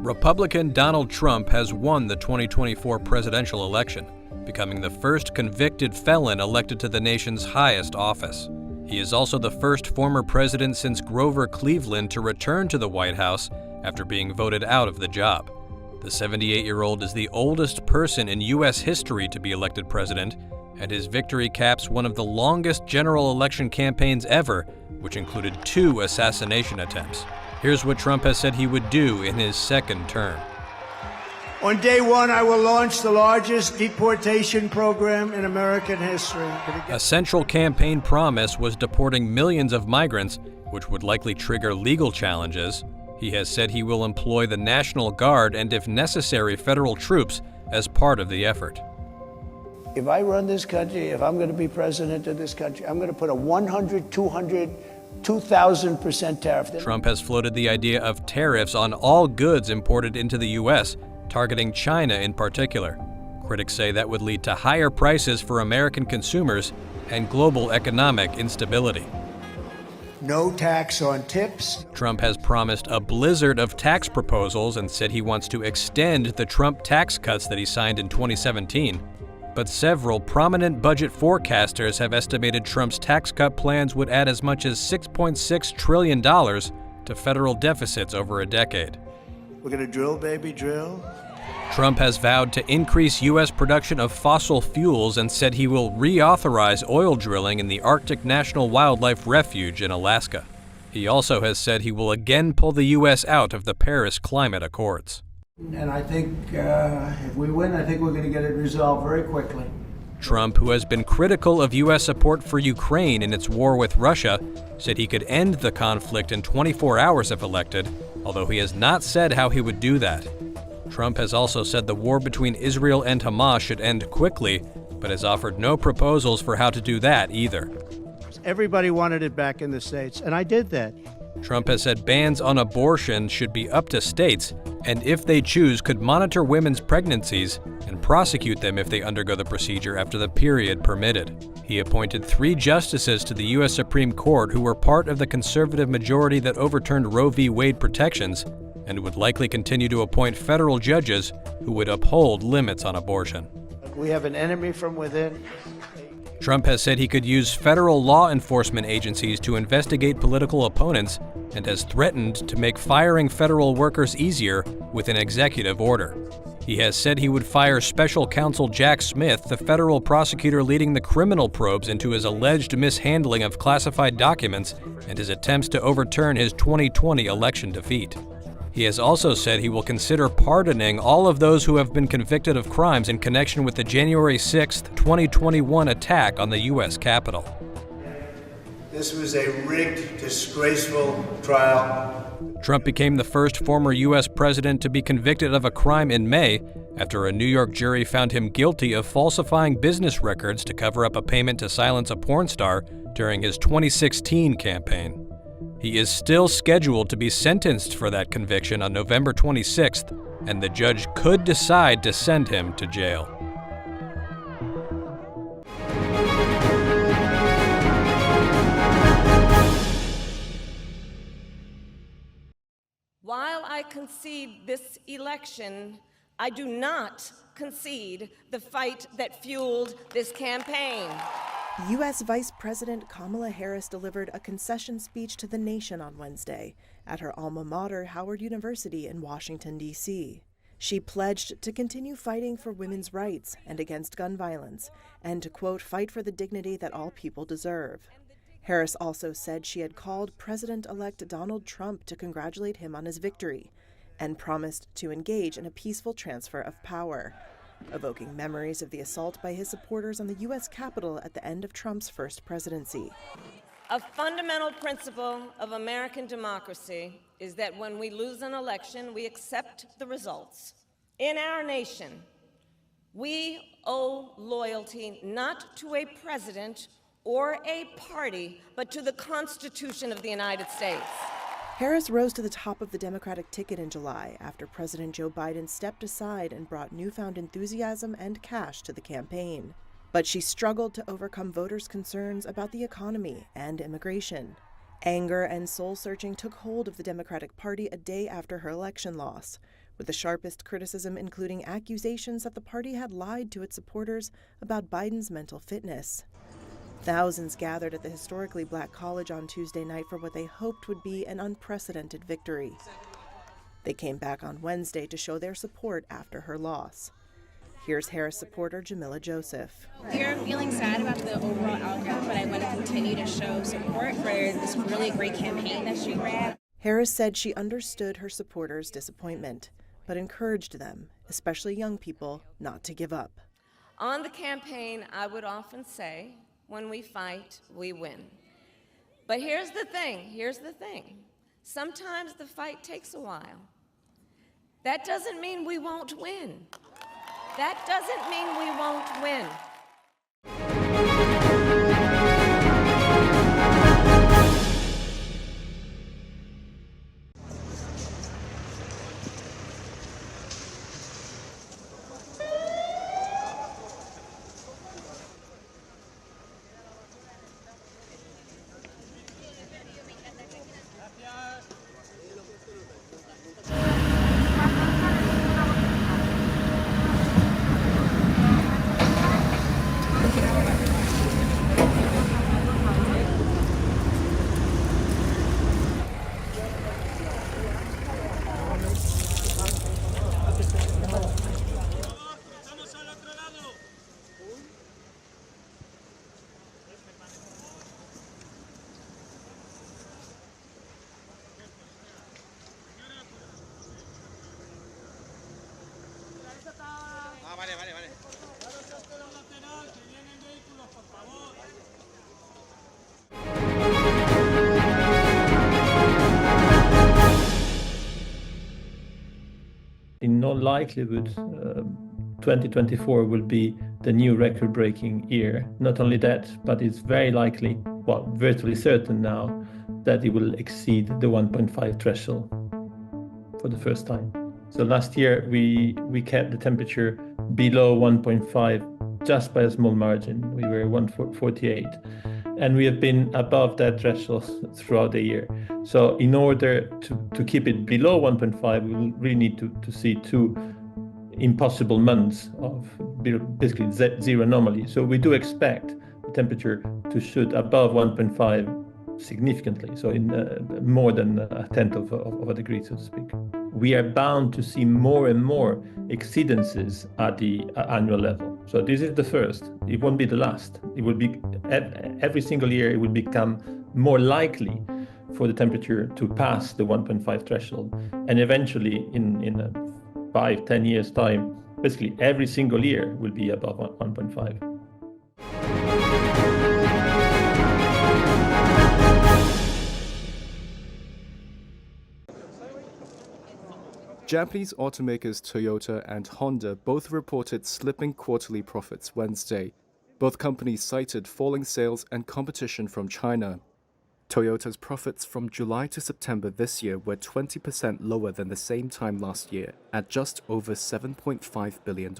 Republican Donald Trump has won the 2024 presidential election, becoming the first convicted felon elected to the nation's highest office. He is also the first former president since Grover Cleveland to return to the White House after being voted out of the job. The 78-year-old is the oldest person in U.S. history to be elected president, and his victory caps one of the longest general election campaigns ever, which included 2 assassination attempts. Here's what Trump has said he would do in his second term. On day one, I will launch the largest deportation program in American history. A central campaign promise was deporting millions of migrants, which would likely trigger legal challenges. He has said he will employ the National Guard and, if necessary, federal troops as part of the effort. If I run this country, if I'm going to be president of this country, I'm going to put a 100, 200, 2,000% tariff. Trump has floated the idea of tariffs on all goods imported into the U.S., targeting China in particular. Critics say that would lead to higher prices for American consumers and global economic instability. No tax on tips. Trump has promised a blizzard of tax proposals and said he wants to extend the Trump tax cuts that he signed in 2017. But several prominent budget forecasters have estimated Trump's tax cut plans would add as much as $6.6 trillion to federal deficits over a decade. We're going to drill, baby, drill. Trump has vowed to increase U.S. production of fossil fuels and said he will reauthorize oil drilling in the Arctic National Wildlife Refuge in Alaska. He also has said he will again pull the U.S. out of the Paris Climate Accords. And I think if we win, I think we're going to get it resolved very quickly. Trump, who has been critical of U.S. support for Ukraine in its war with Russia, said he could end the conflict in 24 hours if elected, although he has not said how he would do that. Trump has also said the war between Israel and Hamas should end quickly, but has offered no proposals for how to do that either. Everybody wanted it back in the States, and I did that. Trump has said bans on abortion should be up to states, and if they choose, could monitor women's pregnancies and prosecute them if they undergo the procedure after the period permitted. He appointed 3 justices to the U.S. Supreme Court who were part of the conservative majority that overturned Roe v. Wade protections, and would likely continue to appoint federal judges who would uphold limits on abortion. We have an enemy from within. Trump has said he could use federal law enforcement agencies to investigate political opponents and has threatened to make firing federal workers easier with an executive order. He has said he would fire Special Counsel Jack Smith, the federal prosecutor leading the criminal probes into his alleged mishandling of classified documents and his attempts to overturn his 2020 election defeat. He has also said he will consider pardoning all of those who have been convicted of crimes in connection with the January 6, 2021 attack on the U.S. Capitol. This was a rigged, disgraceful trial. Trump became the first former U.S. president to be convicted of a crime in May after a New York jury found him guilty of falsifying business records to cover up a payment to silence a porn star during his 2016 campaign. He is still scheduled to be sentenced for that conviction on November 26th, and the judge could decide to send him to jail. While I concede this election, I do not concede the fight that fueled this campaign. U.S. Vice President Kamala Harris delivered a concession speech to the nation on Wednesday at her alma mater, Howard University in Washington, D.C. She pledged to continue fighting for women's rights and against gun violence, and to, quote, fight for the dignity that all people deserve. Harris also said she had called President-elect Donald Trump to congratulate him on his victory, and promised to engage in a peaceful transfer of power, evoking memories of the assault by his supporters on the U.S. Capitol at the end of Trump's first presidency. A fundamental principle of American democracy is that when we lose an election, we accept the results. In our nation, we owe loyalty not to a president or a party, but to the Constitution of the United States. Harris rose to the top of the Democratic ticket in July after President Joe Biden stepped aside and brought newfound enthusiasm and cash to the campaign. But she struggled to overcome voters' concerns about the economy and immigration. Anger and soul-searching took hold of the Democratic Party a day after her election loss, with the sharpest criticism including accusations that the party had lied to its supporters about Biden's mental fitness. Thousands gathered at the historically black college on Tuesday night for what they hoped would be an unprecedented victory. They came back on Wednesday to show their support after her loss. Here's Harris supporter Jamila Joseph. We're feeling sad about the overall outcome, but I want to continue to show support for this really great campaign that she ran. Harris said she understood her supporters' disappointment, but encouraged them, especially young people, not to give up. On the campaign, I would often say, when we fight, we win. But here's the thing. Sometimes the fight takes a while. That doesn't mean we won't win. That doesn't mean we won't win. In all likelihood, 2024 will be the new record-breaking year. Not only that, but it's very likely, well, virtually certain now, that it will exceed the 1.5 threshold for the first time. So last year, we kept the temperature below 1.5 just by a small margin. We were 148. And we have been above that threshold throughout the year. So in order to keep it below 1.5, we will really need to see 2 impossible months of basically zero anomaly. So we do expect the temperature to shoot above 1.5 significantly, so in more than a tenth of a degree, so to speak. We are bound to see more and more exceedances at the annual level. So this is the first. It won't be the last. It will be every single year. It will become more likely for the temperature to pass the 1.5 threshold, and eventually, in 5-10 years' time, basically every single year will be above 1.5. Japanese automakers Toyota and Honda both reported slipping quarterly profits Wednesday. Both companies cited falling sales and competition from China. Toyota's profits from July to September this year were 20% lower than the same time last year, at just over $7.5 billion.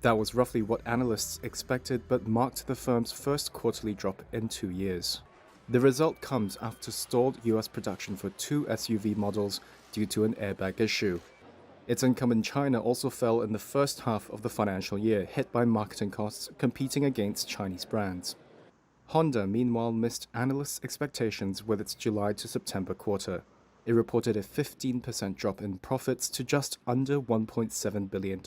That was roughly what analysts expected, but marked the firm's first quarterly drop in 2 years. The result comes after stalled US production for 2 SUV models due to an airbag issue. Its income in China also fell in the first half of the financial year, hit by marketing costs competing against Chinese brands. Honda, meanwhile, missed analysts' expectations with its July to September quarter. It reported a 15% drop in profits to just under $1.7 billion,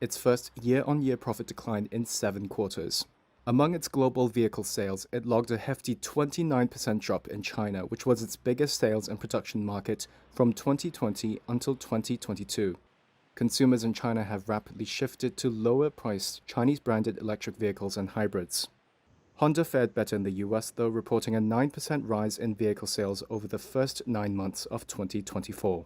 its first year-on-year profit decline in 7 quarters. Among its global vehicle sales, it logged a hefty 29% drop in China, which was its biggest sales and production market from 2020 until 2022. Consumers in China have rapidly shifted to lower-priced Chinese-branded electric vehicles and hybrids. Honda fared better in the US, though, reporting a 9% rise in vehicle sales over the first 9 months of 2024.